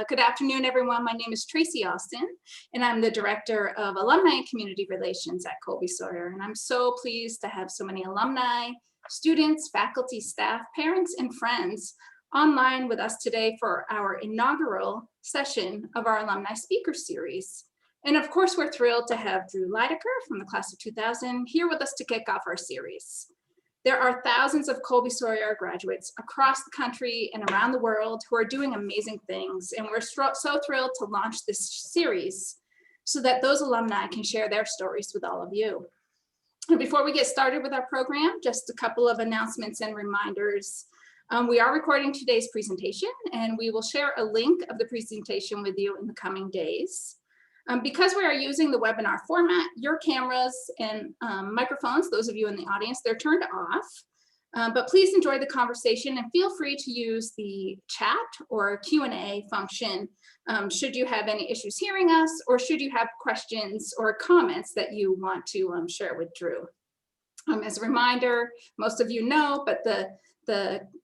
Good afternoon, everyone. My name is Tracy Austin, and I'm the Director of Alumni and Community Relations at Colby-Sawyer. And I'm so pleased to have so many alumni, students, faculty, staff, parents, and friends online with us today for our inaugural session of our Alumni Speaker Series. And of course, we're thrilled to have Drew Lydecker from the class of 2000 here with us to kick off our series. There are thousands of Colby-Sawyer graduates across the country and around the world who are doing amazing things, and we're so thrilled to launch this series so that those alumni can share their stories with all of you. And before we get started with our program, just a couple of announcements and reminders. We are recording today's presentation, and we will share a link of the presentation with you in the coming days. Because we are using the webinar format, your cameras and microphones, those of you in the audience, they're turned off. But please enjoy the conversation and feel free to use the chat or Q&A function should you have any issues hearing us, or should you have questions or comments that you want to share with Drew. As a reminder, most of you know, but the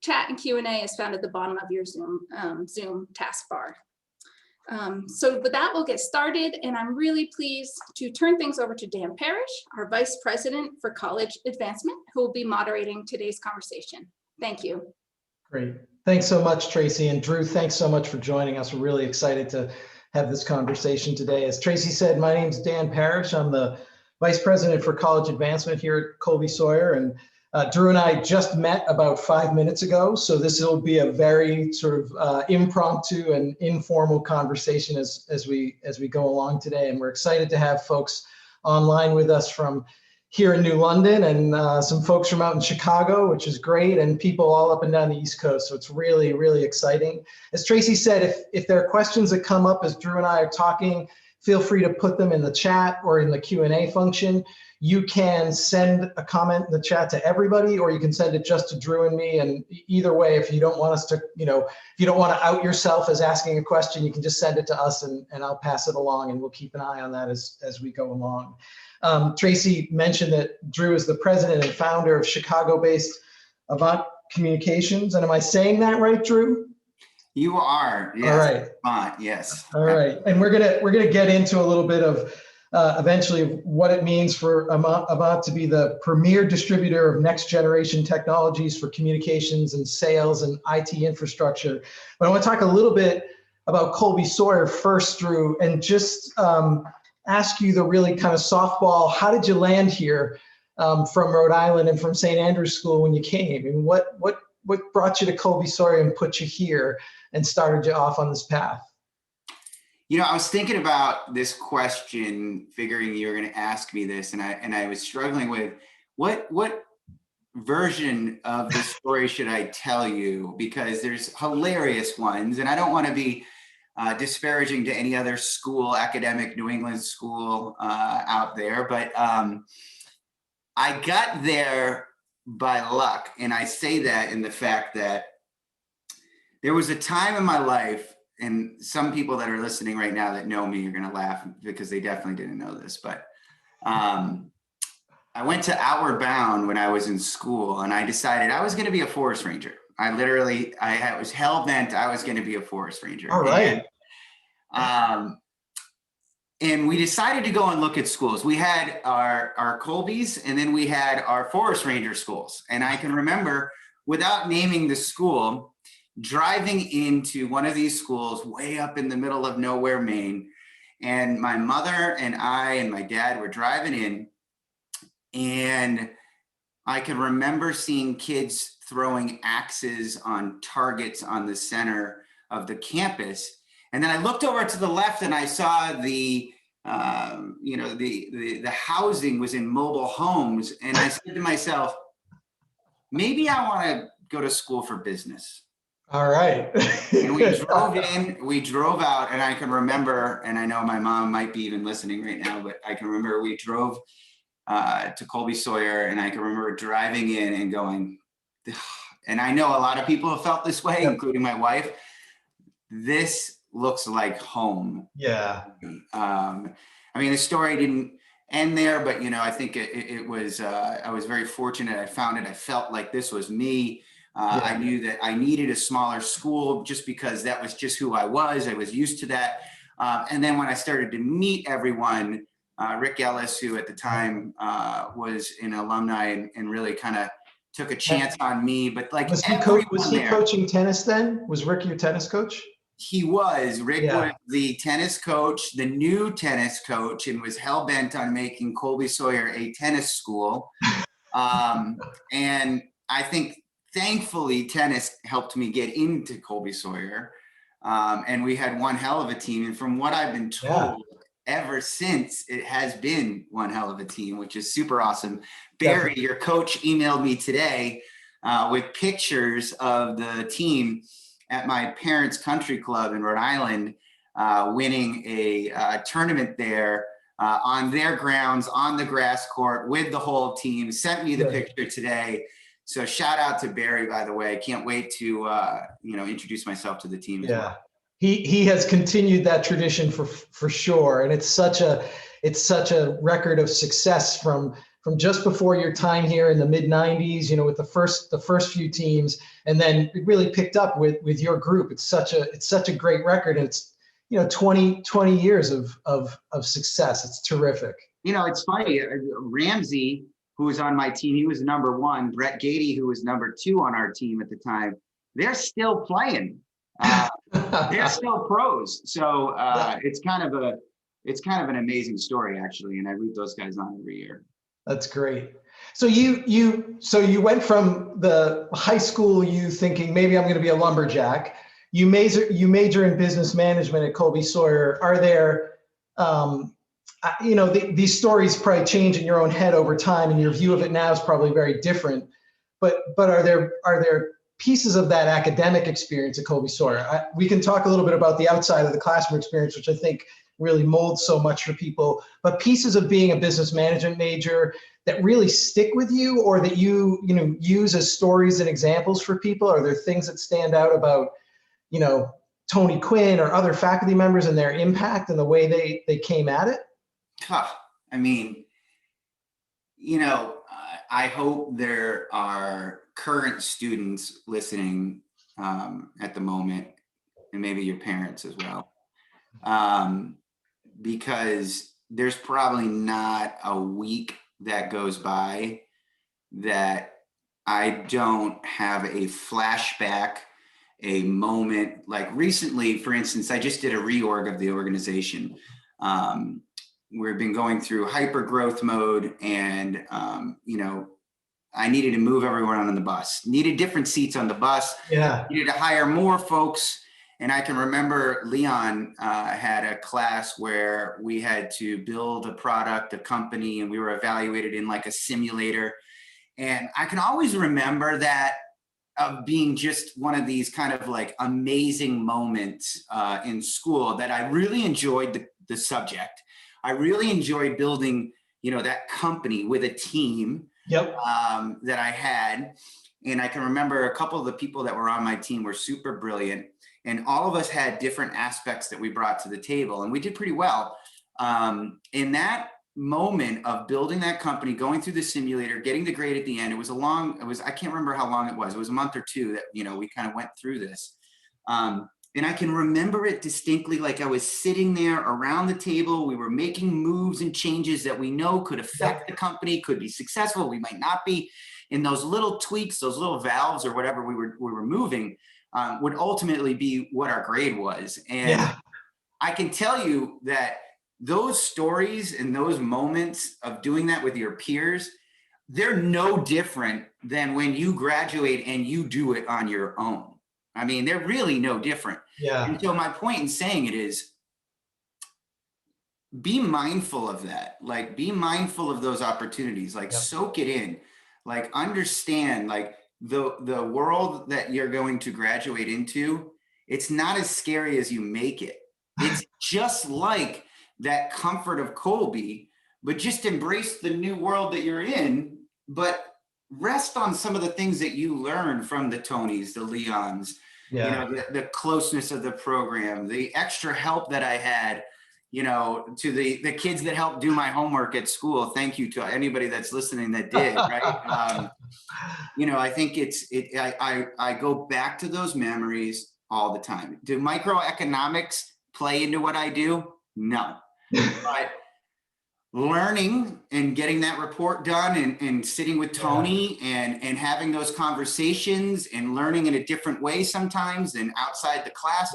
chat and Q&A is found at the bottom of your Zoom taskbar. So with that, we'll get started, and I'm really pleased to turn things over to Dan Parrish, our Vice President for College Advancement, who will be moderating today's conversation. Thank you. Great. Thanks so much, Tracy. And Drew, thanks so much for joining us. We're really excited to have this conversation today. As Tracy said, my name's Dan Parrish. I'm the Vice President for College Advancement here at Colby-Sawyer, and Drew and I just met about 5 minutes ago, so this will be a very sort of impromptu and informal conversation as we go along today. And we're excited to have folks online with us from here in New London, and some folks from out in Chicago, which is great, and people all up and down the East Coast. So it's really, really exciting. As Tracy said, if there are questions that come up as Drew and I are talking, feel free to put them in the chat or in the Q&A function. You can send a comment in the chat to everybody, or you can send it just to Drew and me. And either way, if you don't want us to, if you don't want to out yourself as asking a question, you can just send it to us, and I'll pass it along, and we'll keep an eye on that as we go along. Tracy mentioned that Drew is the president and founder of Chicago-based Avant Communications. And am I saying that right, Drew? You are. Yes. All right. Avant, yes. All right. And we're gonna get into a little bit of eventually what it means for Avant to be the premier distributor of next generation technologies for communications and sales and IT infrastructure. But I want to talk a little bit about Colby-Sawyer first, Drew, and just ask you the really kind of softball. How did you land here from Rhode Island and from St. Andrews School when you came? And what brought you to Colby-Sawyer and put you here and started you off on this path? I was thinking about this question, figuring you were going to ask me this, and I was struggling with what version of the story should I tell you, because there's hilarious ones, and I don't want to be disparaging to any other school, academic New England school out there, but I got there by luck, and I say that in the fact that there was a time in my life, and some people that are listening right now that know me are going to laugh because they definitely didn't know this, but I went to Outward Bound when I was in school, and I decided I was going to be a forest ranger. I was hell-bent I was going to be a forest ranger. All right. And we decided to go and look at schools. We had our Colbys, and then we had our forest ranger schools. And I can remember, without naming the school, driving into one of these schools way up in the middle of nowhere, Maine. And my mother and I and my dad were driving in, and I can remember seeing kids throwing axes on targets on the center of the campus. And then I looked over to the left, and I saw the housing was in mobile homes. And I said to myself, maybe I want to go to school for business. All right. And we drove in, we drove out, and I can remember, and I know my mom might be even listening right now, but I can remember we drove to Colby-Sawyer, and I can remember driving in and going, and I know a lot of people have felt this way, including my wife, this looks like home. Yeah. I mean, the story didn't end there, but I think it was, I was very fortunate. I found it. I felt like this was me. I knew that I needed a smaller school just because that was just who I was. I was used to that. And then when I started to meet everyone, Rick Ellis, who at the time was an alumni and really kind of took a chance on me, but like was he coaching tennis then? Was Rick your tennis coach? He was. Rick was the tennis coach, the new tennis coach, and was hell-bent on making Colby-Sawyer a tennis school. And I think, thankfully, tennis helped me get into Colby-Sawyer. And we had one hell of a team. And from what I've been told, ever since, it has been one hell of a team, which is super awesome. Barry, your coach, emailed me today with pictures of the team at my parents' country club in Rhode Island, winning a tournament there on their grounds, on the grass court with the whole team. Sent me the picture today. So shout out to Barry, by the way. I can't wait to introduce myself to the team as well. He has continued that tradition for sure, and it's such a record of success from just before your time here in the mid 90s, with the first few teams, and then it really picked up with your group. It's such a great record, and it's 20 years of success. It's terrific. It's funny. Ramsey, who was on my team, he was number one. Brett Gady, who was number two on our team at the time, they're still playing. They're still pros. So it's kind of an amazing story, actually, and I root those guys on every year. That's great. So you went from the high school, you thinking maybe I'm going to be a lumberjack. You major in business management at Colby-Sawyer. Are there, these stories probably change in your own head over time, and your view of it now is probably very different. But are there pieces of that academic experience at Colby-Sawyer? We can talk a little bit about the outside of the classroom experience, which I think really molds so much for people, but pieces of being a business management major that really stick with you, or that you use as stories and examples for people? Are there things that stand out about, Tony Quinn or other faculty members and their impact and the way they came at it? I mean, I hope there are current students listening at the moment, and maybe your parents as well. Because there's probably not a week that goes by that I don't have a flashback, a moment. Like recently, for instance, I just did a reorg of the organization. We've been going through hyper growth mode, and I needed to move everyone on the bus, needed different seats on the bus, needed to hire more folks. And I can remember Leon had a class where we had to build a product, a company, and we were evaluated in like a simulator. And I can always remember that of being just one of these kind of like amazing moments in school, that I really enjoyed the subject. I really enjoyed building, that company with a team that I had. And I can remember a couple of the people that were on my team were super brilliant. And all of us had different aspects that we brought to the table, and we did pretty well. In that moment of building that company, going through the simulator, getting the grade at the end, I can't remember how long it was. It was a month or two that, we kind of went through this. And I can remember it distinctly, like I was sitting there around the table. We were making moves and changes that we know could affect the company, could be successful. We might not be. In those little tweaks, those little valves or whatever we were moving, would ultimately be what our grade was. And I can tell you that those stories and those moments of doing that with your peers, they're no different than when you graduate and you do it on your own. I mean, they're really no different. And so my point in saying it is, be mindful of that. Like, be mindful of those opportunities, like soak it in, like understand, like, the world that you're going to graduate into, it's not as scary as you make it. It's just like that comfort of Colby, but just embrace the new world that you're in, but rest on some of the things that you learned from the Tonys, the Leons, the closeness of the program, the extra help that I had, you know, to the kids that helped do my homework at school, thank you to anybody that's listening that did, right? You know, I think I go back to those memories all the time. Do microeconomics play into what I do? No. But learning and getting that report done and sitting with Tony and having those conversations and learning in a different way sometimes than outside the class,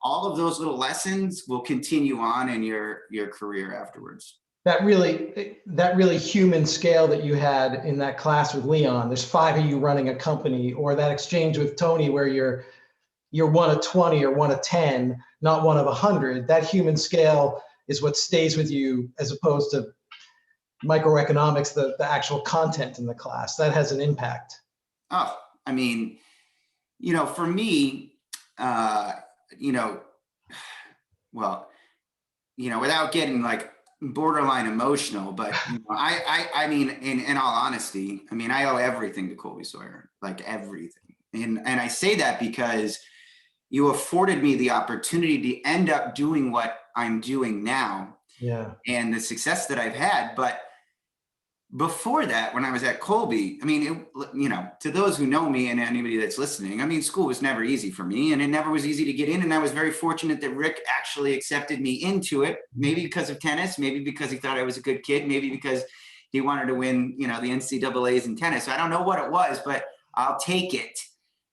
all of those little lessons will continue on in your career afterwards. That really human scale that you had in that class with Leon, there's 5 of you running a company, or that exchange with Tony where you're one of 20 or one of 10, not one of 100, that human scale is what stays with you as opposed to microeconomics, the actual content in the class. That has an impact. Oh, I mean, you know, for me, you know, well, you know, without getting like borderline emotional, but you know, I mean, in all honesty, I mean, I owe everything to Colby-Sawyer, like everything. And I say that because you afforded me the opportunity to end up doing what I'm doing now. Yeah. And the success that I've had. But before that, when I was at Colby, I mean, you know, to those who know me and anybody that's listening, I mean, school was never easy for me, and it never was easy to get in. And I was very fortunate that Rick actually accepted me into it, maybe because of tennis, maybe because he thought I was a good kid, maybe because he wanted to win, you know, the NCAAs in tennis. So I don't know what it was, but I'll take it.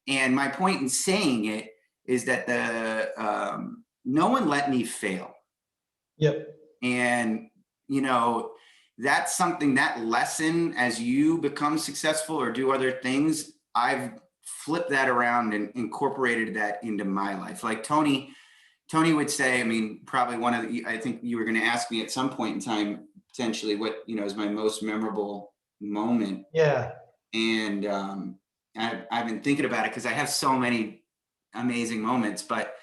And my point in saying it is that no one let me fail. Yep. And, you know, that's something, that lesson, as you become successful or do other things, I've flipped that around and incorporated that into my life. Like Tony would say, I mean, probably I think you were going to ask me at some point in time, potentially what, you know, is my most memorable moment. Yeah. And I've been thinking about it because I have so many amazing moments, but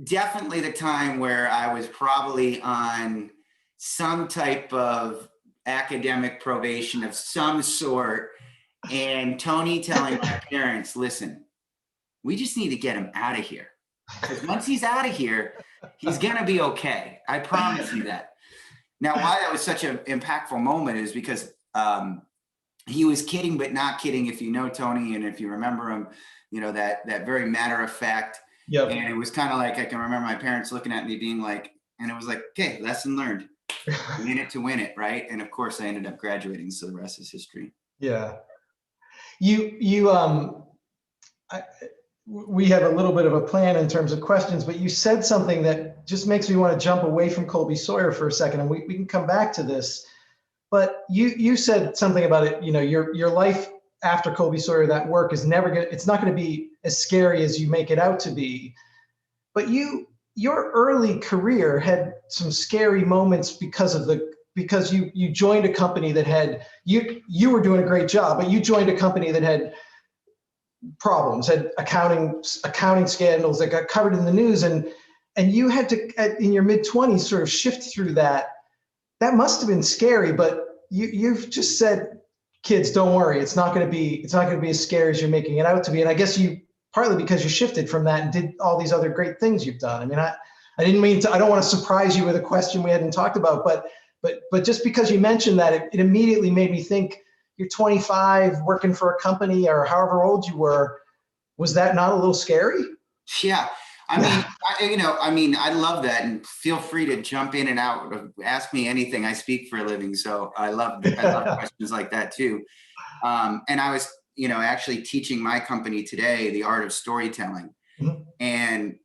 definitely the time where I was probably on some type of academic probation of some sort, and Tony telling my parents, listen, we just need to get him out of here, because once he's out of here, he's gonna be okay. I promise you that. Now, why that was such an impactful moment is because he was kidding but not kidding. If you know Tony and if you remember him, you know, that very matter of fact. Yep. And it was kind of like, I can remember my parents looking at me being like, and it was like, okay, lesson learned. Win it to win it, right? And of course I ended up graduating, so the rest is history. Yeah. We have a little bit of a plan in terms of questions, but you said something that just makes me want to jump away from Colby-Sawyer for a second, and we can come back to this. But you said something about it, you know, your life after Colby-Sawyer, that work is it's not going to be as scary as you make it out to be. But your early career had some scary moments because you joined a company that had, you were doing a great job, but you joined a company that had problems, had accounting scandals that got covered in the news, and you had to, in your mid-20s, sort of shift through that. That must have been scary, but you've just said, kids, don't worry, it's not going to be as scary as you're making it out to be. And I guess partly because you shifted from that and did all these other great things you've done. I mean, I didn't mean to, I don't want to surprise you with a question we hadn't talked about, but just because you mentioned that, it immediately made me think, you're 25 working for a company or however old you were. Was that not a little scary? Yeah. I mean, I love that, and feel free to jump in and out, ask me anything. I speak for a living, so I love questions like that too. And I was, you know, actually teaching my company today the art of storytelling. Mm-hmm. And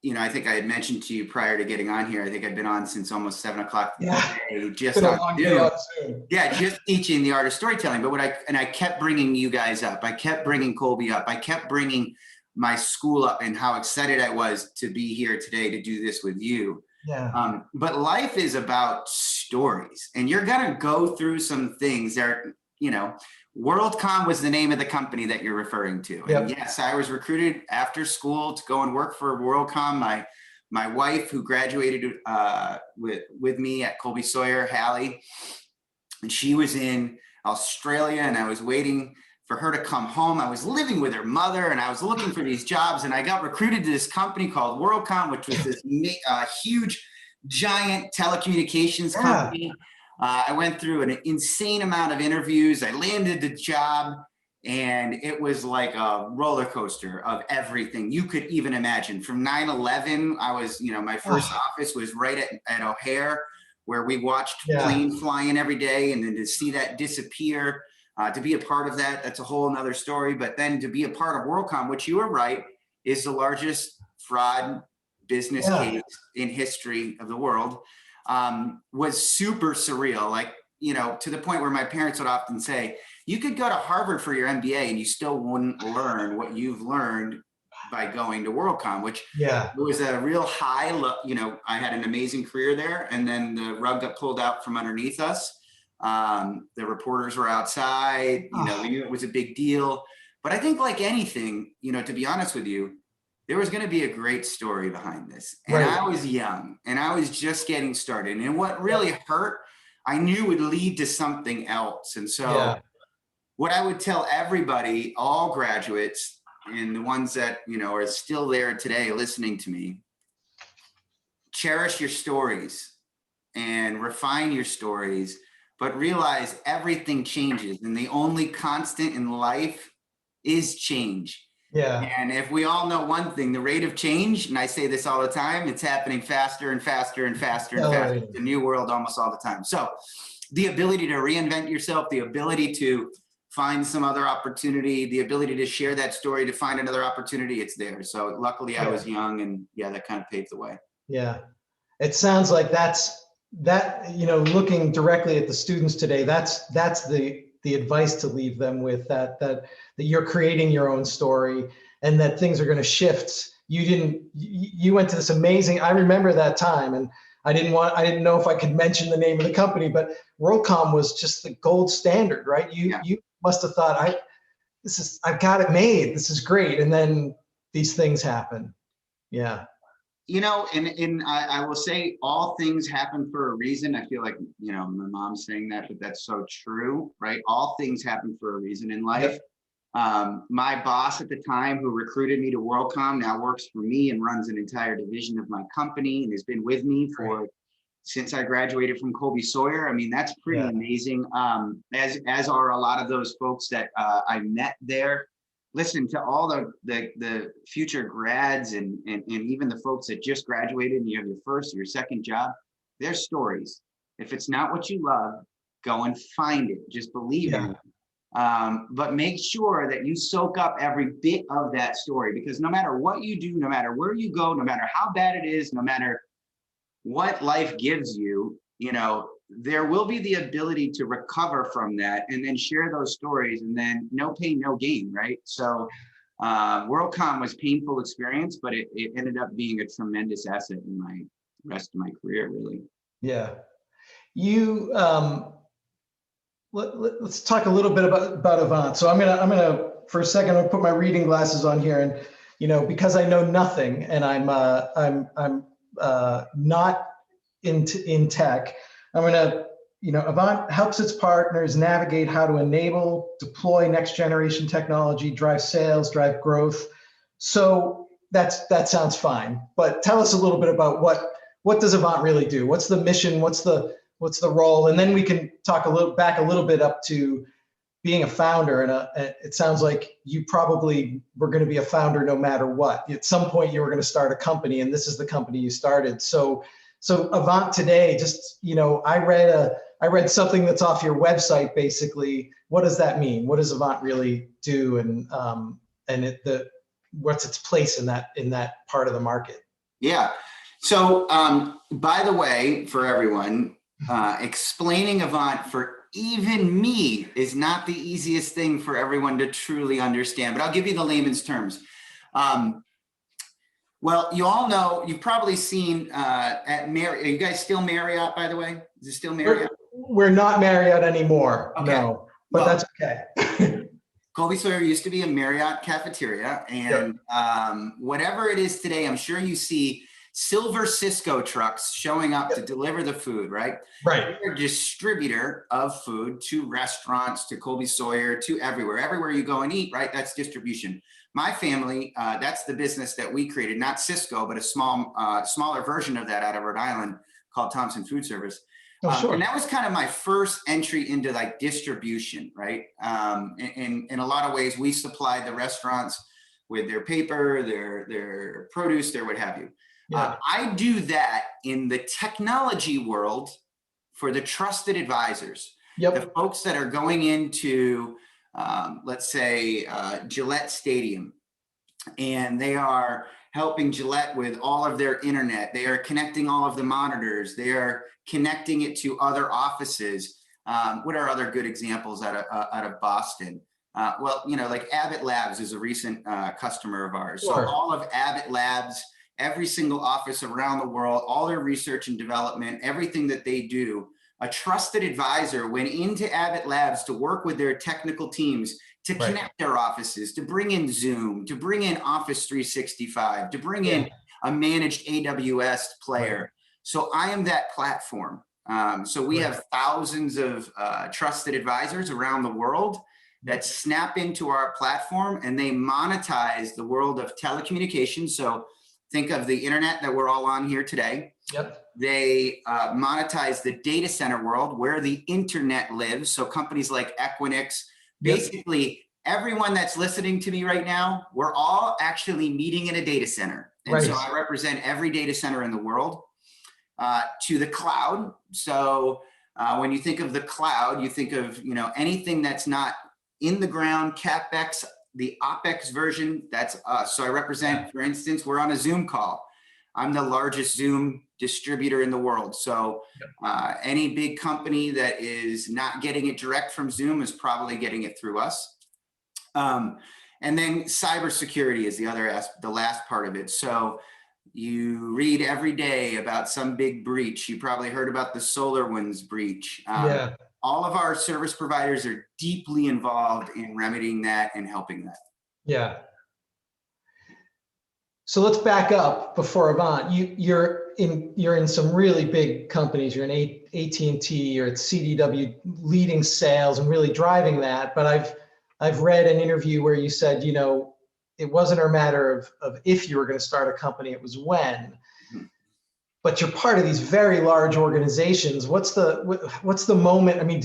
you know, I think I had mentioned to you prior to getting on here, I think I'd been on since almost 7 o'clock today, just on Zoom. Yeah, just teaching the art of storytelling. But I kept bringing you guys up. I kept bringing Colby up. I kept bringing my school up and how excited I was to be here today to do this with you. Yeah. But life is about stories, and you're going to go through some things there. You know, WorldCom was the name of the company that you're referring to. Yep. And yes, I was recruited after school to go and work for WorldCom. My wife, who graduated with me at Colby-Sawyer, Hallie, and she was in Australia, and I was waiting for her to come home. I was living with her mother and I was looking for these jobs, and I got recruited to this company called WorldCom, which was this huge, giant telecommunications company. I went through an insane amount of interviews. I landed the job, and it was like a roller coaster of everything you could even imagine. From 9/11, I was, my first office was right at O'Hare, where we watched planes fly in every day, and then to see that disappear, to be a part of that, that's a whole nother story. But then to be a part of WorldCom, which you are right, is the largest fraud business case in history of the world, was super surreal. Like, to the point where my parents would often say, you could go to Harvard for your MBA and you still wouldn't learn what you've learned by going to WorldCom, which was a real high. I had an amazing career there, and then the rug got pulled out from underneath us. The reporters were outside, we knew it was a big deal. But I think, like anything, to be honest with you, there was going to be a great story behind this. And I was young and I was just getting started. And what really hurt, I knew would lead to something else. And so what I would tell everybody, all graduates and the ones that, are still there today listening to me, cherish your stories and refine your stories, but realize everything changes. And the only constant in life is change. And if we all know one thing, the rate of change, and I say this all the time, it's happening faster and faster and faster and faster. It's a new world almost all the time. So the ability to reinvent yourself, the ability to find some other opportunity, the ability to share that story, to find another opportunity, it's there. So luckily I was young, and that kind of paved the way. Yeah. It sounds like looking directly at the students today, that's the advice to leave them with, that you're creating your own story, and that things are going to shift. You went to this amazing, I remember that time, and I didn't know if I could mention the name of the company, but WorldCom was just the gold standard, right? You must have thought, I've got it made. This is great. And then these things happen. Yeah. And I will say all things happen for a reason. I feel like, my mom's saying that, but that's so true, right? All things happen for a reason in life. My boss at the time, who recruited me to WorldCom, now works for me and runs an entire division of my company, and has been with me since I graduated from Colby-Sawyer. I mean, that's pretty amazing. As are a lot of those folks that I met there. Listen, to all the future grads and even the folks that just graduated and you have your first or your second job, their stories. If it's not what you love, go and find it. Just believe in it. But make sure that you soak up every bit of that story, because no matter what you do, no matter where you go, no matter how bad it is, no matter what life gives you, there will be the ability to recover from that and then share those stories, and then no pain, no gain, right? So WorldCom was a painful experience, but it ended up being a tremendous asset in my rest of my career, really. Yeah. You, let's talk a little bit about Avant. So I'm gonna for a second, I'm gonna put my reading glasses on here, and because I know nothing, and I'm not in tech, I'm gonna, Avant helps its partners navigate how to enable, deploy next generation technology, drive sales, drive growth. So that sounds fine, but tell us a little bit about what does Avant really do? What's the mission? What's the role? And then we can talk a little bit up to being a founder. And it sounds like you probably were going to be a founder no matter what. At some point you were going to start a company, and this is the company you started. So Avant today, just, I read something that's off your website, basically. What does that mean? What does Avant really do? And what's its place in that part of the market? Yeah. So, by the way, for everyone, explaining Avant for even me is not the easiest thing for everyone to truly understand, but I'll give you the layman's terms. Well, you all know, you've probably seen at Marriott. Are you guys still Marriott, by the way? Is it still Marriott? We're not Marriott anymore. Okay. No, but that's okay. Colby-Sawyer used to be a Marriott cafeteria, and whatever it is today, I'm sure you see silver Cisco trucks showing up to deliver the food, right? Right. We're a distributor of food to restaurants, to Colby-Sawyer, to everywhere. Everywhere you go and eat, right? That's distribution. My family, that's the business that we created, not Cisco, but a smaller version of that out of Rhode Island called Thompson Food Service. Oh, sure. And that was kind of my first entry into like distribution, right? In a lot of ways, we supplied the restaurants with their paper, their produce, their what have you. Yeah. I do that in the technology world for the trusted advisors, the folks that are going into, let's say, Gillette Stadium, and they are helping Gillette with all of their internet. They are connecting all of the monitors. They are connecting it to other offices. What are other good examples out of Boston? Well, you know, like Abbott Labs is a recent customer of ours. Sure. So all of Abbott Labs, every single office around the world, all their research and development, everything that they do, a trusted advisor went into Abbott Labs to work with their technical teams to connect their offices, to bring in Zoom, to bring in Office 365, to bring in a managed AWS player. So I am that platform. So we have thousands of trusted advisors around the world that snap into our platform, and they monetize the world of telecommunications. So think of the internet that we're all on here today. They monetize the data center world where the internet lives. So companies like Equinix, basically everyone that's listening to me right now, we're all actually meeting in a data center. And so I represent every data center in the world. To the cloud. So when you think of the cloud, you think of, you know, anything that's not in the ground, CapEx, the OpEx version, that's us. So I represent, for instance, we're on a Zoom call. I'm the largest Zoom distributor in the world. So any big company that is not getting it direct from Zoom is probably getting it through us. And then cybersecurity is the last part of it. So you read every day about some big breach. You probably heard about the SolarWinds breach. All of our service providers are deeply involved in remedying that and helping that. Yeah. So let's back up before Avant. You're in some really big companies. You're in AT&T, you're at CDW, leading sales and really driving that. But I've read an interview where you said, you know, it wasn't a matter of if you were going to start a company, it was when. But you're part of these very large organizations. What's the moment? I mean,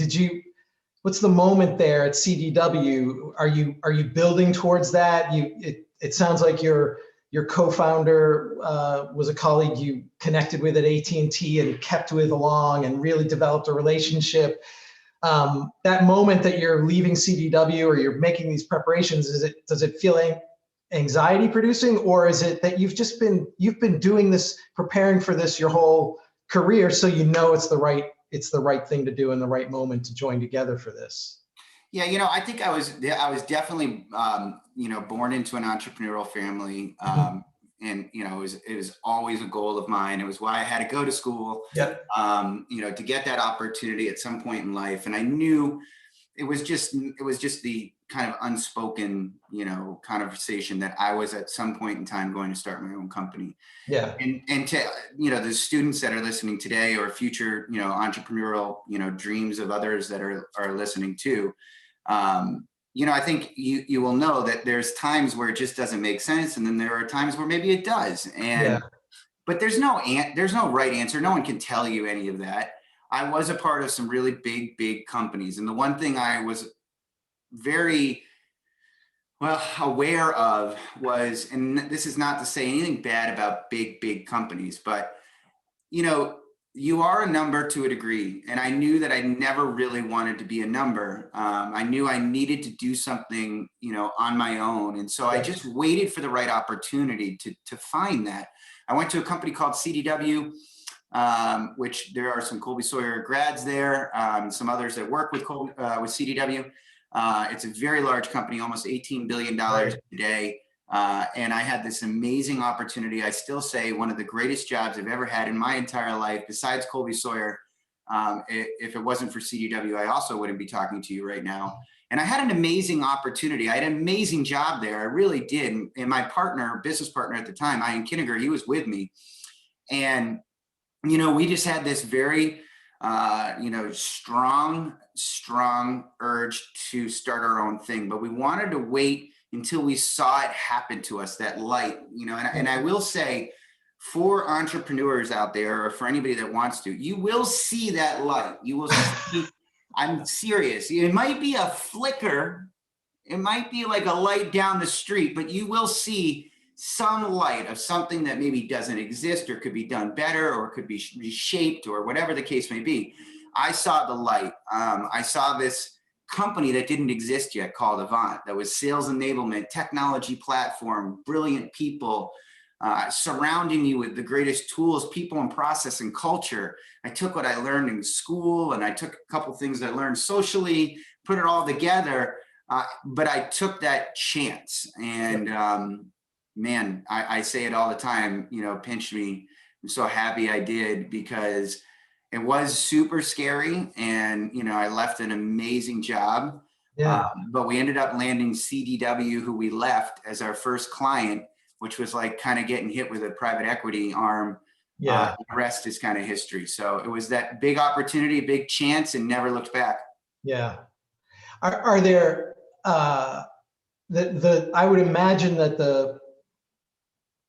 what's the moment there at CDW? Are you building towards that? It sounds like your co-founder was a colleague you connected with at AT&T and kept with along and really developed a relationship. That moment that you're leaving CDW or you're making these preparations, does it feel anxiety producing, or is it that you've been doing this, preparing for this your whole career, so you know it's the right thing to do in the right moment to join together for this? Yeah, you know, I think I was definitely you know, born into an entrepreneurial family, and you know, it was always a goal of mine. It was why I had to go to school, you know, to get that opportunity at some point in life, and I knew it was just the kind of unspoken, you know, conversation that I was at some point in time going to start my own company. And to, you know, the students that are listening today or future, you know, entrepreneurial, you know, dreams of others that are listening too, you know, I think you will know that there's times where it just doesn't make sense. And then there are times where maybe it does. But there's no right answer. No one can tell you any of that. I was a part of some really big companies. And the one thing I was very well aware of was, and this is not to say anything bad about big companies, but you know, you are a number to a degree. And I knew that I never really wanted to be a number. I knew I needed to do something, you know, on my own. And so I just waited for the right opportunity to find that. I went to a company called CDW, which there are some Colby-Sawyer grads there, some others that work with CDW. It's a very large company, almost $18 billion today. And I had this amazing opportunity. I still say one of the greatest jobs I've ever had in my entire life, besides Colby-Sawyer. If it wasn't for CDW, I also wouldn't be talking to you right now. And I had an amazing opportunity. I had an amazing job there. I really did. And my business partner at the time, Ian Kinniger, he was with me. And, you know, we just had this very, you know, strong urge to start our own thing, but we wanted to wait until we saw it happen to us, that light, you know. And I will say, for entrepreneurs out there, or for anybody that wants to, you will see that light. You will see, I'm serious. It might be a flicker. It might be like a light down the street, but you will see some light of something that maybe doesn't exist, or could be done better, or could be reshaped, or whatever the case may be. I saw the light. I saw this company that didn't exist yet called Avant, that was sales enablement, technology platform, brilliant people, surrounding you with the greatest tools, people and process and culture. I took what I learned in school, and I took a couple things I learned socially, put it all together, but I took that chance. And man, I say it all the time, you know, pinch me. I'm so happy I did, because it was super scary. And, you know, I left an amazing job. Yeah. But we ended up landing CDW, who we left as our first client, which was like kind of getting hit with a private equity arm. Yeah. The rest is kind of history. So it was that big opportunity, big chance, and never looked back. Yeah. Are there, I would imagine that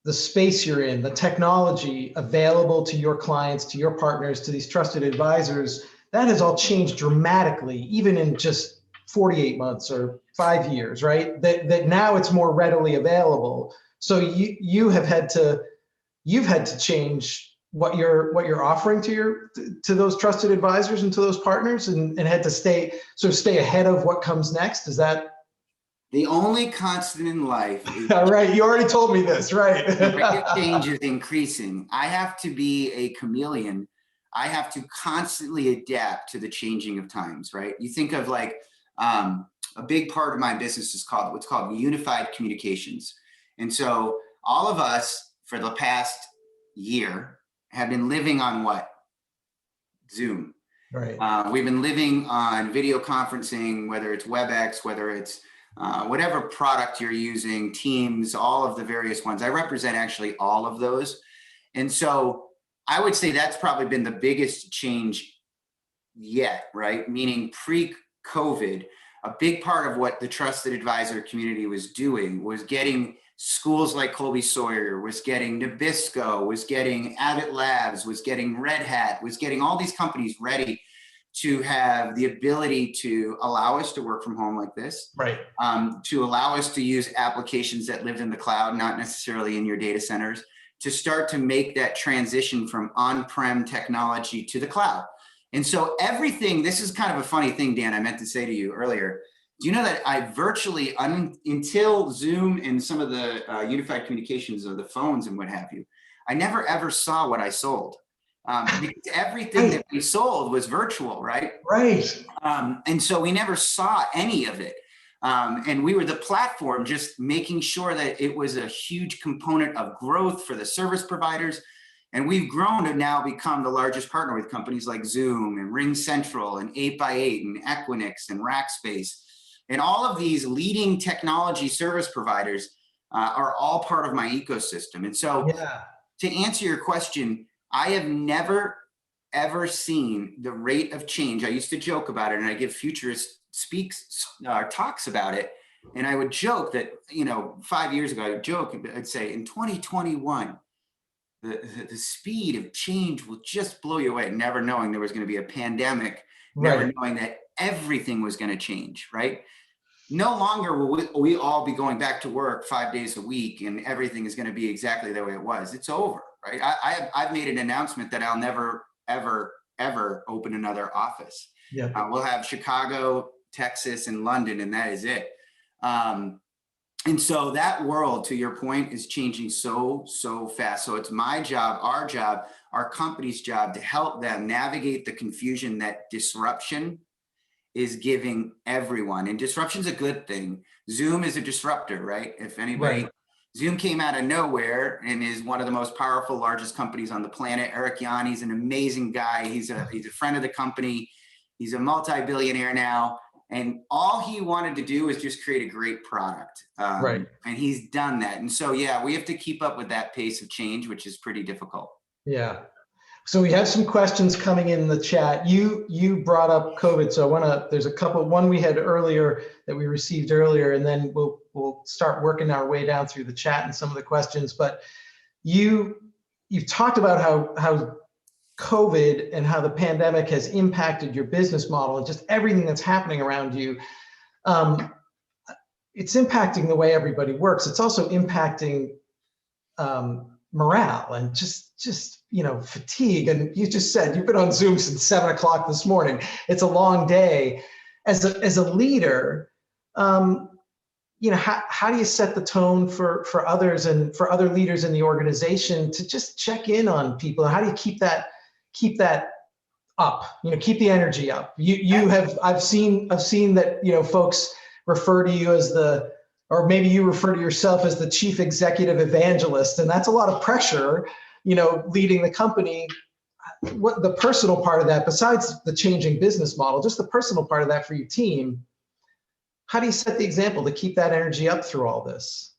the space you're in, the technology available to your clients, to your partners, to these trusted advisors, that has all changed dramatically, even in just 48 months or 5 years, right? That now it's more readily available. So you've had to change what you're offering to those trusted advisors and to those partners, and had to stay ahead of what comes next. Is that the only constant in life? Is all right? You already told me this, right? the rate of change is increasing. I have to be a chameleon. I have to constantly adapt to the changing of times, right? You think of like a big part of my business is what's called unified communications. And so all of us for the past year have been living on what? Zoom. Right. We've been living on video conferencing, whether it's WebEx, whether it's whatever product you're using, Teams, all of the various ones. I represent actually all of those. And so I would say that's probably been the biggest change yet, right? Meaning pre-COVID, a big part of what the trusted advisor community was doing was getting schools like Colby-Sawyer, was getting Nabisco, was getting Abbott Labs, was getting Red Hat, was getting all these companies ready to have the ability to allow us to work from home like this, Right. To allow us to use applications that lived in the cloud, not necessarily in your data centers, to start to make that transition from on-prem technology to the cloud. And so everything, this is kind of a funny thing, Dan, I meant to say to you earlier. Do you know that I virtually, until Zoom and some of the unified communications of the phones and what have you, I never ever saw what I sold. Because everything that we sold was virtual, right? Right. And so we never saw any of it. And we were the platform just making sure that it was a huge component of growth for the service providers. And we've grown to now become the largest partner with companies like Zoom and Ring Central and 8x8 and Equinix and Rackspace. And all of these leading technology service providers are all part of my ecosystem. And so to answer your question, I have never, ever seen the rate of change. I used to joke about it, and I give futurist talks about it. And I would joke that, 5 years ago, I would joke, I'd say in 2021, the speed of change will just blow you away, never knowing there was going to be a pandemic, never knowing that everything was going to change, right? No longer will we all be going back to work 5 days a week and everything is going to be exactly the way it was. It's over, right? I've made an announcement that I'll never, ever, ever open another office. We'll have Chicago, Texas, and London, and that is it. And so that world, to your point, is changing so fast. So it's my job, our company's job to help them navigate the confusion that disruption is giving everyone. And disruption's a good thing. Zoom is a disruptor, right? If anybody, Zoom came out of nowhere and is one of the most powerful, largest companies on the planet. Eric Yanni's an amazing guy. He's a friend of the company. He's a multi-billionaire now. And all he wanted to do is just create a great product. And he's done that. And so, yeah, we have to keep up with that pace of change, which is pretty difficult. Yeah. So we have some questions coming in the chat. You brought up COVID, so I want to. There's a couple. One we had earlier that we received earlier, and then we'll start working our way down through the chat and some of the questions. But you've talked about how COVID and how the pandemic has impacted your business model and just everything that's happening around you. It's impacting the way everybody works. It's also impacting morale and just fatigue. And you just said you've been on Zoom since 7 o'clock this morning. It's a long day. As a leader, how do you set the tone for others and for other leaders in the organization to just check in on people? How do you keep that up? Keep the energy up. I've seen that folks refer to you as or maybe you refer to yourself as the chief executive evangelist, and that's a lot of pressure, leading the company. What the personal part of that, besides the changing business model, just the personal part of that for your team, how do you set the example to keep that energy up through all this?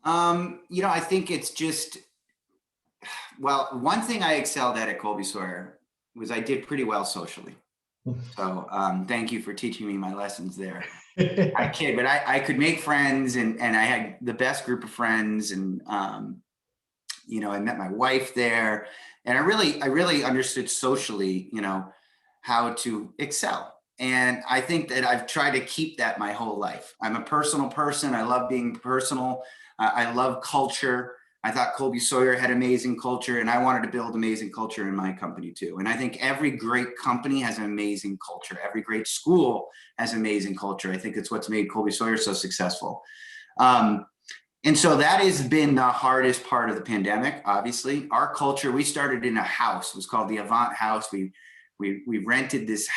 I think it's just, well, one thing I excelled at Colby-Sawyer was I did pretty well socially. So thank you for teaching me my lessons there. I kid, but I could make friends, and I had the best group of friends, and I met my wife there, and I really understood socially, how to excel. And I think that I've tried to keep that my whole life. I'm a personal person. I love being personal. I love culture. I thought Colby-Sawyer had amazing culture, and I wanted to build amazing culture in my company too. And I think every great company has an amazing culture. Every great school has amazing culture. I think it's what's made Colby-Sawyer so successful. And so that has been the hardest part of the pandemic. Obviously, our culture, we started in a house. It was called the Avant house. We rented this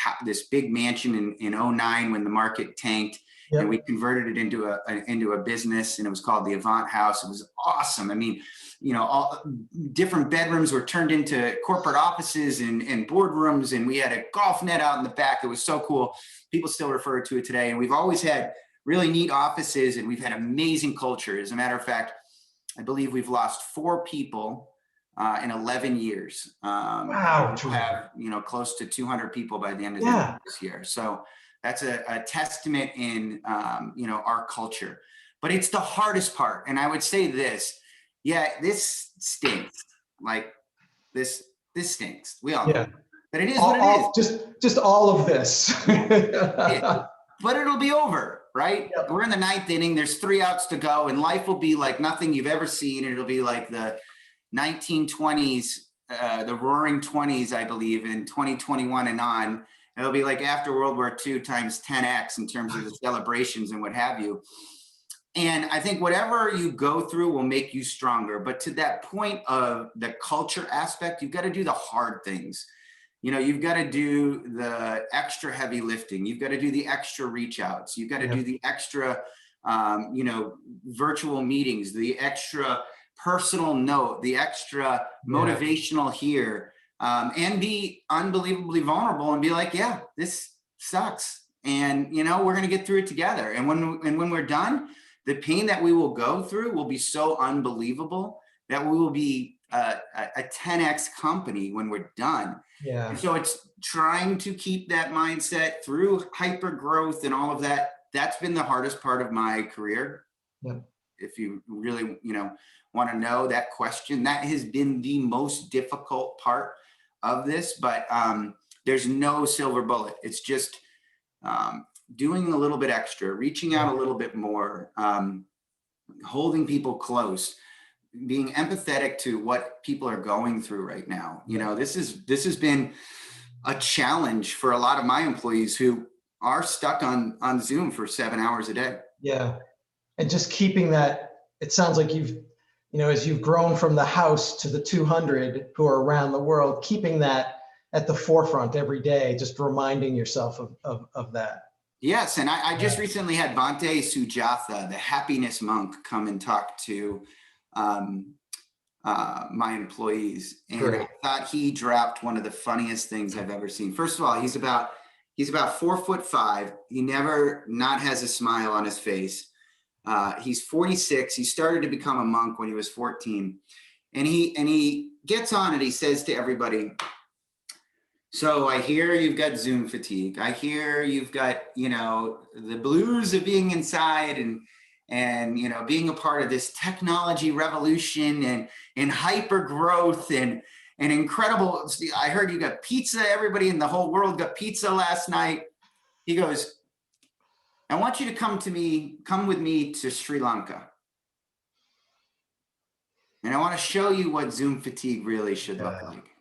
big mansion in 2009 when the market tanked. Yep. And we converted it into a business, and it was called the Avant House. It was awesome. I mean, all different bedrooms were turned into corporate offices and boardrooms, and we had a golf net out in the back. It was so cool. People still refer to it today, and we've always had really neat offices, and we've had amazing culture. As a matter of fact, I believe we've lost 4 people in 11 years. Wow. We'll have close to 200 people by the end of this year. So that's a testament in our culture. But it's the hardest part. And I would say this, this stinks. Like this stinks. We all know. But it is what it is. Just all of this. But it'll be over, right? Yep. We're in the 9th inning. There's 3 outs to go, and life will be like nothing you've ever seen. It'll be like the 1920s, the Roaring 20s, I believe, in 2021 and on. It'll be like after World War II times 10x in terms of the celebrations and what have you. And I think whatever you go through will make you stronger. But to that point of the culture aspect, you've got to do the hard things. You've got to do the extra heavy lifting. You've got to do the extra reach outs. You've got to do the extra, virtual meetings, the extra personal note, the extra motivational here. And be unbelievably vulnerable and be like, this sucks. And, we're going to get through it together. And when we're done, the pain that we will go through will be so unbelievable that we will be a 10x company when we're done. Yeah. And so it's trying to keep that mindset through hyper growth and all of that. That's been the hardest part of my career. Yeah. If you really, want to know that question, that has been the most difficult part of this, but there's no silver bullet. It's just doing a little bit extra, reaching out a little bit more, holding people close, being empathetic to what people are going through right now. This has been a challenge for a lot of my employees who are stuck on Zoom for 7 hours a day. Yeah. And just keeping that, it sounds like as you've grown from the house to the 200 who are around the world, keeping that at the forefront every day, just reminding yourself of that. Yes. And I just recently had Bhante Sujatha, the happiness monk, come and talk to my employees. And I thought he dropped one of the funniest things I've ever seen. First of all, he's about 4'5". He never not has a smile on his face. He's 46. He started to become a monk when he was 14. And he gets on and he says to everybody, so I hear you've got Zoom fatigue. I hear you've got, the blues of being inside and being a part of this technology revolution and hyper growth and incredible. I heard you got pizza. Everybody in the whole world got pizza last night. He goes, I want you to come with me to Sri Lanka. And I want to show you what Zoom fatigue really should look like.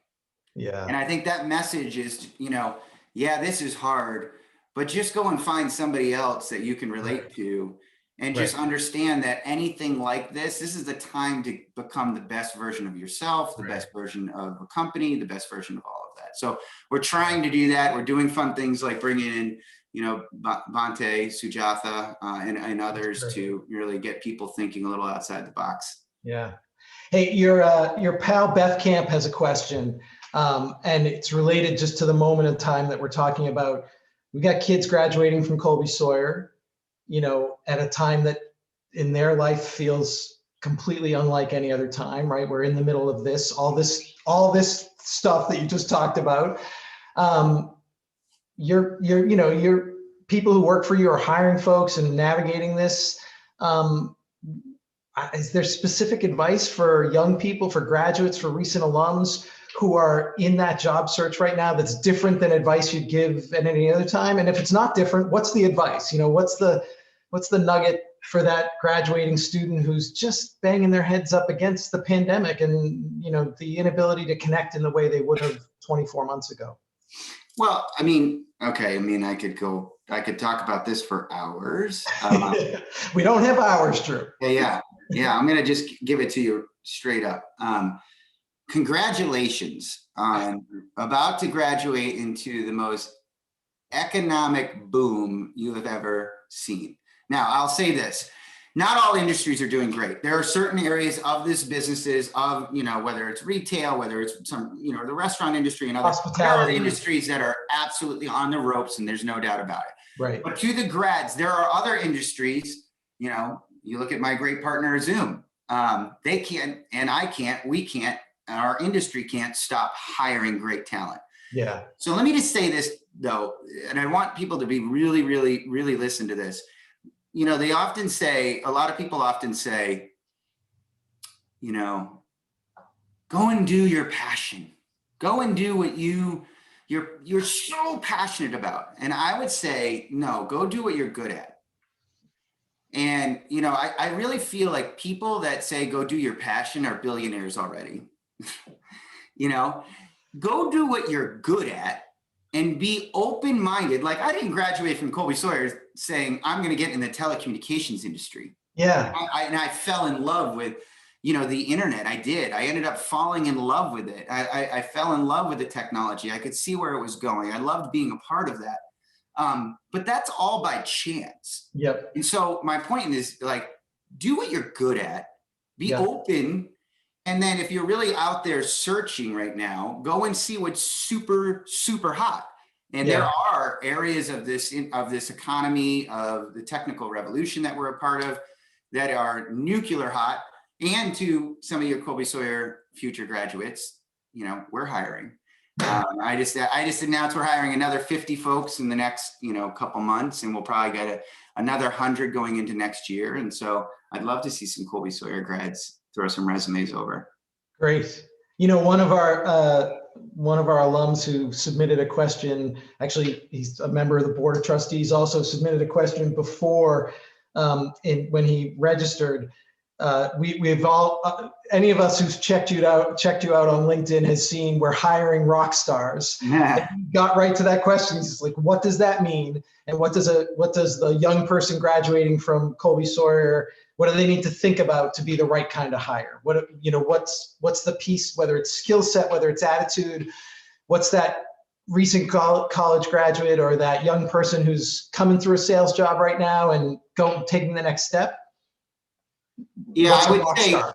Yeah. And I think that message is, yeah, this is hard, but just go and find somebody else that you can relate to and just understand that anything like this is the time to become the best version of yourself, the best version of a company, the best version of all of that. So we're trying to do that. We're doing fun things like bringing in, Bante, Sujatha, and others to really get people thinking a little outside the box. Yeah. Hey, your pal Beth Camp has a question, and it's related just to the moment in time that we're talking about. We got kids graduating from Colby-Sawyer, at a time that in their life feels completely unlike any other time, right? We're in the middle of this, all this stuff that you just talked about. Your people who work for you are hiring folks and navigating this. Is there specific advice for young people, for graduates, for recent alums who are in that job search right now that's different than advice you'd give at any other time? And if it's not different, what's the advice? What's the nugget for that graduating student who's just banging their heads up against the pandemic and, the inability to connect in the way they would have 24 months ago? Well, I could talk about this for hours. We don't have hours, Drew. Yeah. I'm going to just give it to you straight up. Congratulations on about to graduate into the most economic boom you have ever seen. Now, I'll say this. Not all industries are doing great. There are certain areas of this businesses of, whether it's retail, whether it's some, the restaurant industry and other hospitality industries that are absolutely on the ropes, and there's no doubt about it. Right. But to the grads, there are other industries, you look at my great partner, Zoom. They can't, and I can't, we can't, and our industry can't stop hiring great talent. Yeah. So let me just say this though, and I want people to be really, really, really listen to this. A lot of people often say, go and do your passion. Go and do what you're so passionate about. And I would say, no, go do what you're good at. And, I really feel like people that say, go do your passion are billionaires already. Go do what you're good at and be open-minded. Like, I didn't graduate from Colby-Sawyer saying I'm going to get in the telecommunications industry. Yeah. I fell in love with, the internet. I did. I ended up falling in love with it. I fell in love with the technology. I could see where it was going. I loved being a part of that. But that's all by chance. Yep. And so my point is, do what you're good at, be open. And then if you're really out there searching right now, go and see what's super, super hot. And there are areas of this economy, of the technical revolution that we're a part of, that are nuclear hot. And to some of your Colby-Sawyer future graduates, we're hiring. I just announced we're hiring another 50 folks in the next, couple months, and we'll probably get another 100 going into next year. And so I'd love to see some Colby-Sawyer grads throw some resumes over. Great. One of our alums who submitted a question, actually, he's a member of the board of trustees, also submitted a question before when he registered. We've all, any of us who's checked you out on LinkedIn has seen we're hiring rock stars. Yeah. Got right to that question. He's like, what does that mean? And what does the young person graduating from Colby-Sawyer, what do they need to think about to be the right kind of hire? What's the piece, whether it's skill set, whether it's attitude, what's that recent college graduate or that young person who's coming through a sales job right now and taking the next step? Yeah, What's I would say, star?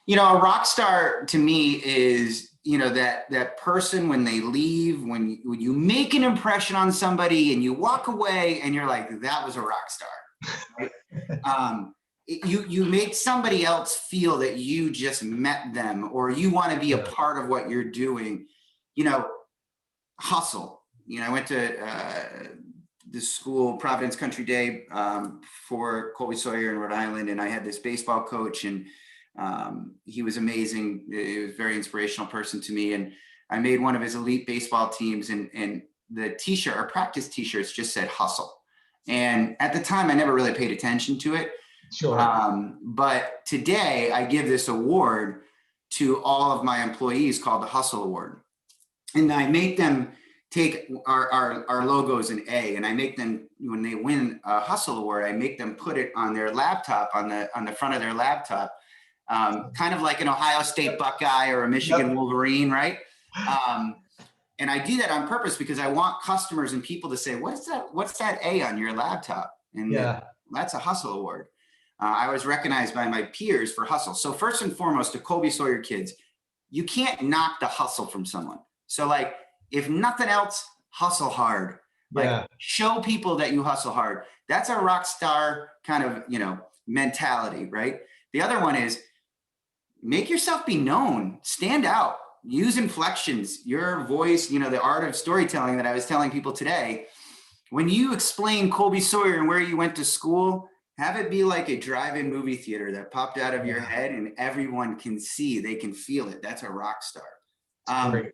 A rock star to me is, that person when they leave, when you make an impression on somebody and you walk away and you're like, that was a rock star. Right? you make somebody else feel that you just met them, or you want to be a part of what you're doing. Hustle. I went to the school, Providence Country Day, for Colby-Sawyer in Rhode Island, and I had this baseball coach, and he was amazing. He was a very inspirational person to me, and I made one of his elite baseball teams, and the t-shirt, our practice t-shirts, just said hustle. And at the time, I never really paid attention to it. Sure. But today, I give this award to all of my employees called the Hustle Award. And I make them take our logos in A, and I make them, when they win a Hustle Award, I make them put it on their laptop, on the front of their laptop, kind of like an Ohio State Buckeye or a Michigan Wolverine, right? And I do that on purpose because I want customers and people to say, what's that A on your laptop? And that's a Hustle Award. I was recognized by my peers for hustle. So first and foremost, to Colby-Sawyer kids, you can't knock the hustle from someone. So like, if nothing else, hustle hard. Like, show people that you hustle hard. That's a rock star kind of, mentality, right? The other one is make yourself be known, stand out, use inflections, your voice, the art of storytelling that I was telling people today. When you explain Colby-Sawyer and where you went to school, have it be like a drive-in movie theater that popped out of your head and everyone can see, they can feel it. That's a rock star. Great.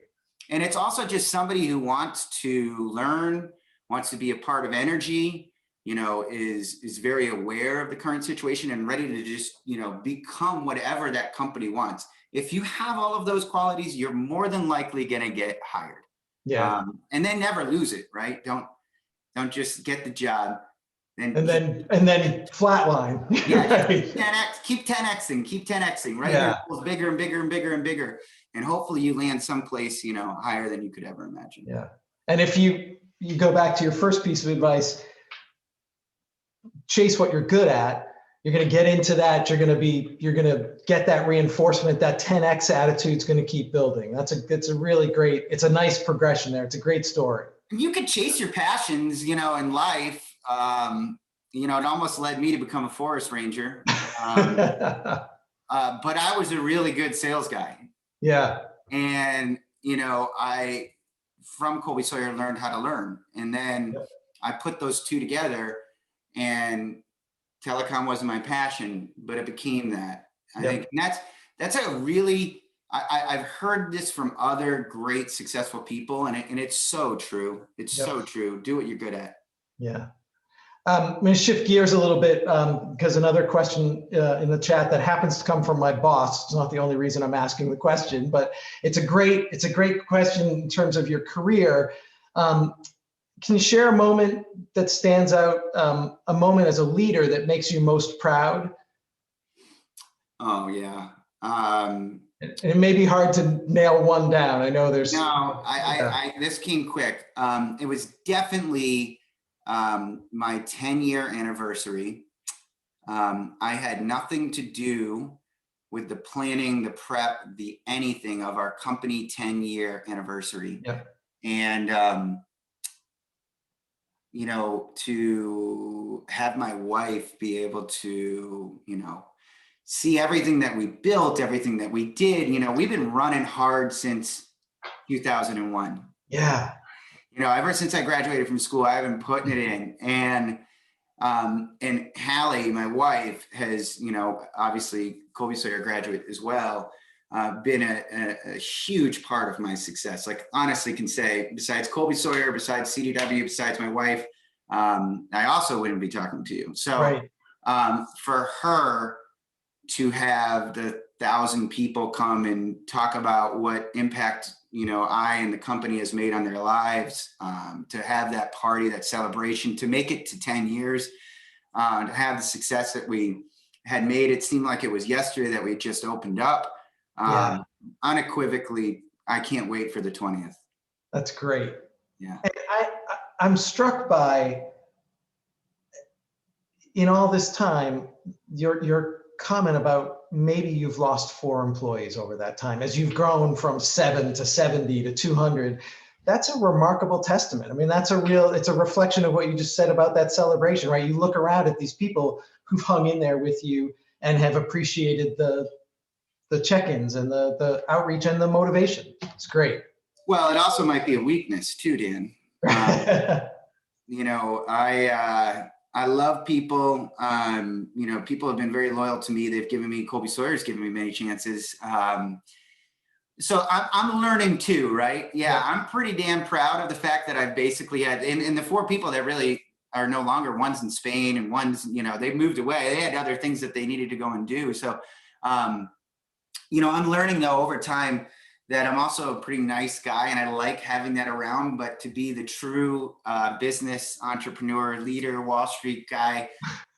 And it's also just somebody who wants to learn, wants to be a part of energy, is very aware of the current situation and ready to just, become whatever that company wants. If you have all of those qualities, you're more than likely going to get hired. And then never lose it, right? Don't just get the job. And then flatline. Keep 10xing, right? Your goals bigger and bigger and bigger and bigger. And hopefully you land someplace, higher than you could ever imagine. Yeah. And if you go back to your first piece of advice, chase what you're good at. You're going to get into that. You're going to get that reinforcement. That 10x attitude is going to keep building. It's a really great, it's a nice progression there. It's a great story. You could chase your passions, in life. It almost led me to become a forest ranger. But I was a really good sales guy. Yeah. And, I, from Colby-Sawyer, learned how to learn. And then I put those two together, and telecom wasn't my passion, but it became that. I think that's a really, I've heard this from other great successful people, and it's so true. It's so true. Do what you're good at. Yeah. I'm going to shift gears a little bit because another question in the chat that happens to come from my boss. It's not the only reason I'm asking the question, but it's a great question in terms of your career. Can you share a moment that stands out, a moment as a leader that makes you most proud? Oh yeah. It may be hard to nail one down. I know there's. No, this came quick. It was definitely my 10-year anniversary. I had nothing to do with the planning, the prep, the anything of our company 10-year anniversary. And, to have my wife be able to, see everything that we built, everything that we did, we've been running hard since 2001. Yeah. Ever since I graduated from school, I've been putting it in. And Hallie, my wife, has, obviously Colby-Sawyer graduate as well, been a huge part of my success. Like, honestly can say, besides Colby-Sawyer, besides CDW, besides my wife, I also wouldn't be talking to you. So for her to have the 1,000 people come and talk about what impact I and the company has made on their lives, to have that party, that celebration, to make it to 10 years, to have the success that we had made. It seemed like it was yesterday that we just opened up. Unequivocally, I can't wait for the 20th. That's great. Yeah. And I'm struck by, in all this time, your comment about maybe you've lost 4 employees over that time as you've grown from 7 to 70 to 200. that's a remarkable testament. I mean, it's a reflection of what you just said about that celebration, right? You look around at these people who've hung in there with you and have appreciated the check-ins and the outreach and the motivation. It's great. Well, it also might be a weakness too, Dan. You know, I love people. You know, people have been very loyal to me. They've given me, Colby-Sawyer's given me many chances. So I'm learning too, right? Yeah, I'm pretty damn proud of the fact that I've basically had, and the 4 people that really are no longer, one's in Spain and one's, you know, they've moved away. They had other things that they needed to go and do. So, you know, I'm learning though over time that I'm also a pretty nice guy and I like having that around, but to be the true business entrepreneur, leader, Wall Street guy,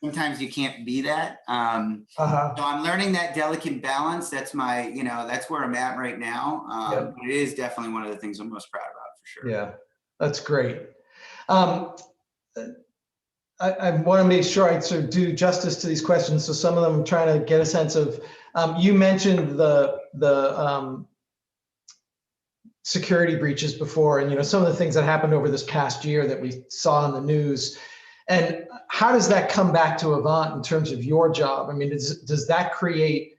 sometimes you can't be that. So I'm learning that delicate balance. That's my, you know, that's where I'm at right now. It is definitely one of the things I'm most proud about for sure. Yeah, that's great. I want to make sure I sort of do justice to these questions. So some of them I'm trying to get a sense of, you mentioned the security breaches before, and, you know, some of the things that happened over this past year that we saw in the news. And how does that come back to Avant in terms of your job? I mean, does that create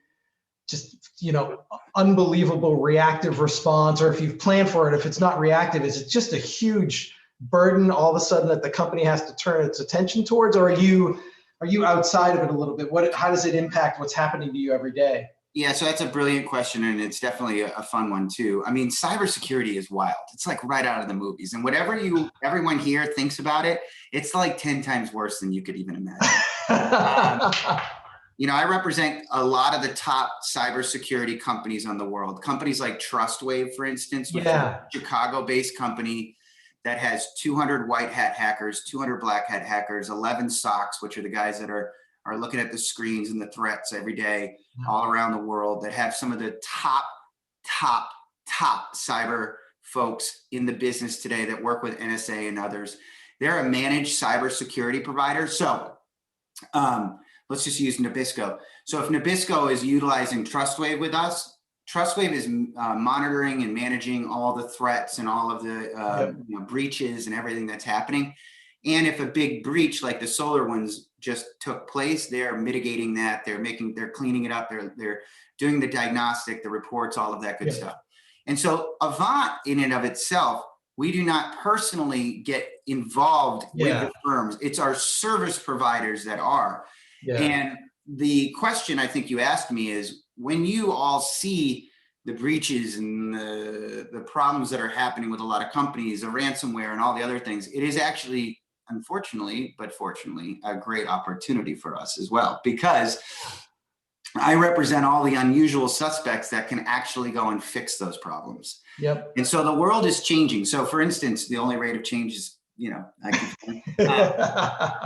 just, you know, unbelievable reactive response? Or if you've planned for it, if it's not reactive, is it just a huge burden all of a sudden that the company has to turn its attention towards? Or are you outside of it a little bit? How does it impact what's happening to you every day? Yeah, so that's a brilliant question, and it's definitely a fun one too. I mean, cybersecurity is wild. It's like right out of the movies, and whatever everyone here thinks about it, it's like 10 times worse than you could even imagine. You know, I represent a lot of the top cybersecurity companies on the world. Companies like Trustwave, for instance, which is a Chicago-based company that has 200 white hat hackers, 200 black hat hackers, 11 SOCs, which are the guys that are looking at the screens and the threats every day all around the world, that have some of the top cyber folks in the business today that work with NSA and others. They're a managed cybersecurity provider. So let's just use Nabisco. So if Nabisco is utilizing Trustwave with us, Trustwave is monitoring and managing all the threats and all of the you know, breaches and everything that's happening. And if a big breach like the solar ones just took place, they're mitigating that. They're cleaning it up. They're doing the diagnostic, the reports, all of that good stuff. And so Avant in and of itself, we do not personally get involved with the firms. It's our service providers that are. And the question I think you asked me is, when you all see the breaches and the problems that are happening with a lot of companies, the ransomware and all the other things, it is actually, unfortunately, but fortunately, a great opportunity for us as well, because I represent all the unusual suspects that can actually go and fix those problems. And so the world is changing. So for instance, the only rate of change is, you know,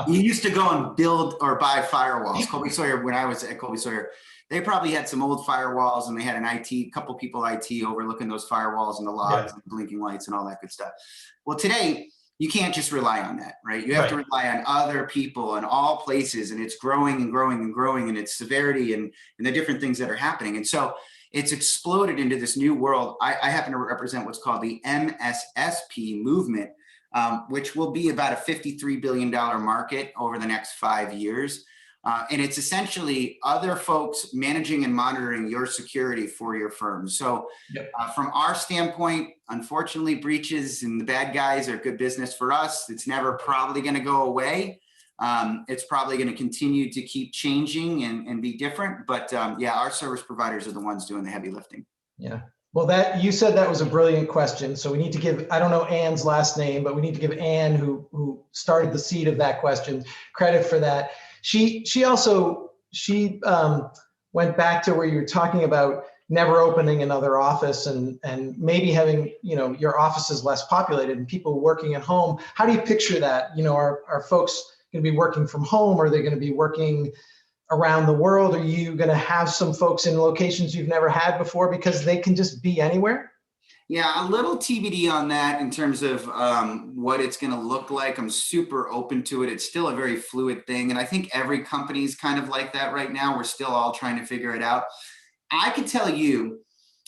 you used to go and build or buy firewalls. Colby-Sawyer, when I was at Colby-Sawyer, they probably had some old firewalls and they had a couple people IT overlooking those firewalls and the logs and blinking lights and all that good stuff. Well, today, you can't just rely on that, right? You have to rely on other people in all places, and it's growing and growing and growing, and its severity and the different things that are happening. And so it's exploded into this new world. I happen to represent what's called the MSSP movement, which will be about a $53 billion market over the next 5 years. And it's essentially other folks managing and monitoring your security for your firm. So from our standpoint, unfortunately, breaches and the bad guys are good business for us. It's never probably going to go away. It's probably going to continue to keep changing and be different. But yeah, our service providers are the ones doing the heavy lifting. Well, you said that was a brilliant question. So we need to give, I don't know Ann's last name, but we need to give Ann, who started the seed of that question, credit for that. She went back to where you were talking about never opening another office and maybe having, you know, your office is less populated and people working at home. How do you picture that? You know, are folks going to be working from home? Are they going to be working around the world? Are you going to have some folks in locations you've never had before because they can just be anywhere? Yeah, a little TBD on that in terms of what it's going to look like. I'm super open to it. It's still a very fluid thing. And I think every company is kind of like that right now. We're still all trying to figure it out. I could tell you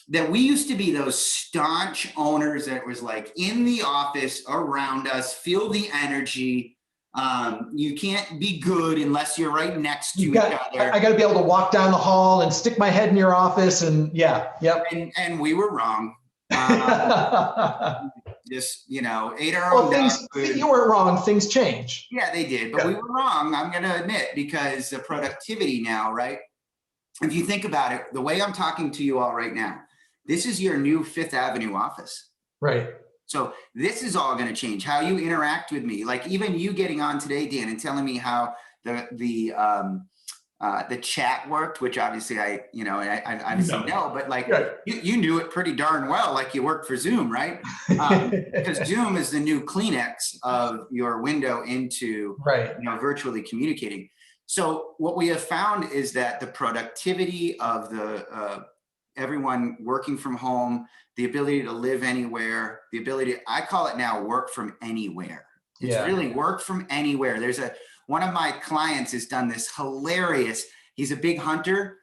that we used to be those staunch owners that was like in the office around us, feel the energy. You can't be good unless you're right next to each other. I got to be able to walk down the hall and stick my head in your office, and yeah, yep. And we were wrong. Just, ate our own dog food. You weren't wrong. Things change. Yeah, they did, but we were wrong. I'm going to admit, because the productivity now, right? If you think about it, the way I'm talking to you all right now, this is your new Fifth Avenue office. Right. So this is all going to change how you interact with me. Like even you getting on today, Dan, and telling me how the chat worked, which obviously I obviously know, but like you knew it pretty darn well, like you worked for Zoom, right? Because Zoom is the new Kleenex of your window into virtually communicating. So what we have found is that the productivity of the everyone working from home, the ability to live anywhere, the ability, I call it now work from anywhere. It's really work from anywhere. One of my clients has done this hilarious, he's a big hunter,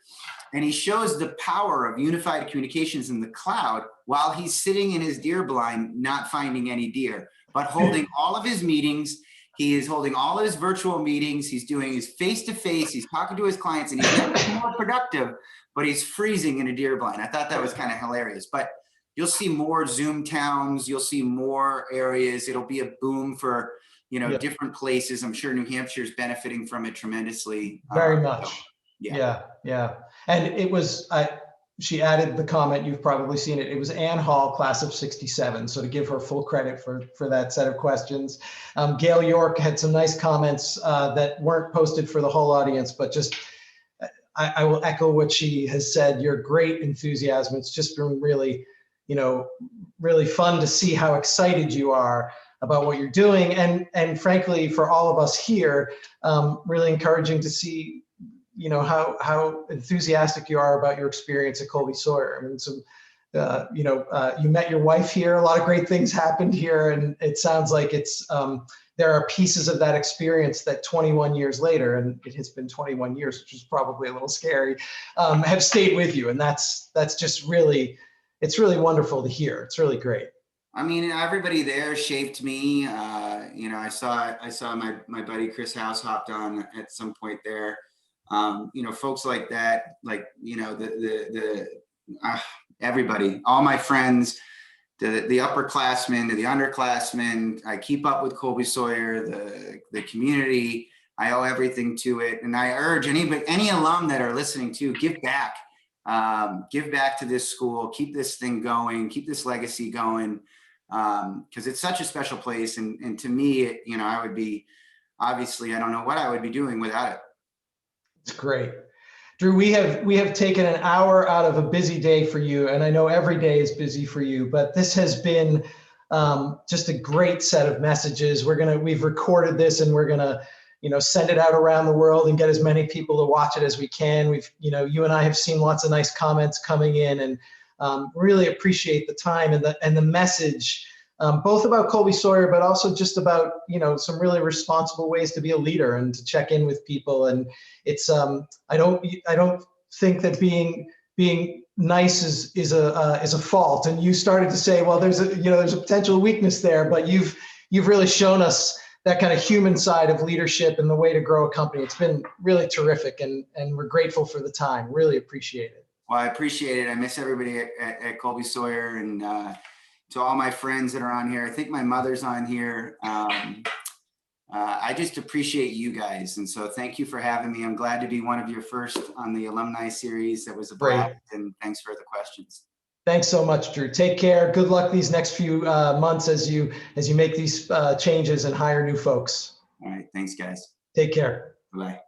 and he shows the power of unified communications in the cloud while he's sitting in his deer blind, not finding any deer, but holding all of his meetings. He is holding all of his virtual meetings. He's doing his face-to-face. He's talking to his clients, and he's getting more productive, but he's freezing in a deer blind. I thought that was kind of hilarious. But you'll see more Zoom towns. You'll see more areas. It'll be a boom for, different places. I'm sure New Hampshire's benefiting from it tremendously. Very much. Yeah. And it was, she added the comment, you've probably seen it. It was Ann Hall, class of 67. So to give her full credit for that set of questions. Gail York had some nice comments that weren't posted for the whole audience, but just, I will echo what she has said. Your great enthusiasm. It's just been really, really fun to see how excited you are about what you're doing. And frankly, for all of us here, really encouraging to see, how enthusiastic you are about your experience at Colby-Sawyer. I mean, you met your wife here. A lot of great things happened here. And it sounds like there are pieces of that experience that 21 years later, and it has been 21 years, which is probably a little scary, have stayed with you. And that's just really, it's really wonderful to hear. It's really great. I mean, everybody there shaped me. I saw my buddy Chris House hopped on at some point there. Folks like that, like, everybody, all my friends, the upperclassmen to the underclassmen. I keep up with Colby-Sawyer, the community. I owe everything to it. And I urge any alum that are listening to give back. Give back to this school, keep this thing going, keep this legacy going. Because it's such a special place. And to me, I would be, obviously, I don't know what I would be doing without it. It's great. Drew, we have taken an hour out of a busy day for you, and I know every day is busy for you, but this has been just a great set of messages. We've recorded this, and we're gonna, send it out around the world and get as many people to watch it as we can. You and I have seen lots of nice comments coming in, and really appreciate the time and the message. Both about Colby-Sawyer, but also just about, some really responsible ways to be a leader and to check in with people. And it's, I don't think that being nice is a fault. And you started to say, well, there's a potential weakness there, but you've really shown us that kind of human side of leadership and the way to grow a company. It's been really terrific, and we're grateful for the time. Really appreciate it. Well, I appreciate it. I miss everybody at Colby-Sawyer, and to all my friends that are on here. I think my mother's on here. I just appreciate you guys. And so thank you for having me. I'm glad to be one of your first on the alumni series. That was a blast, and thanks for the questions. Thanks so much, Drew. Take care. Good luck these next few months as you make these changes and hire new folks. All right. Thanks, guys. Take care. Bye.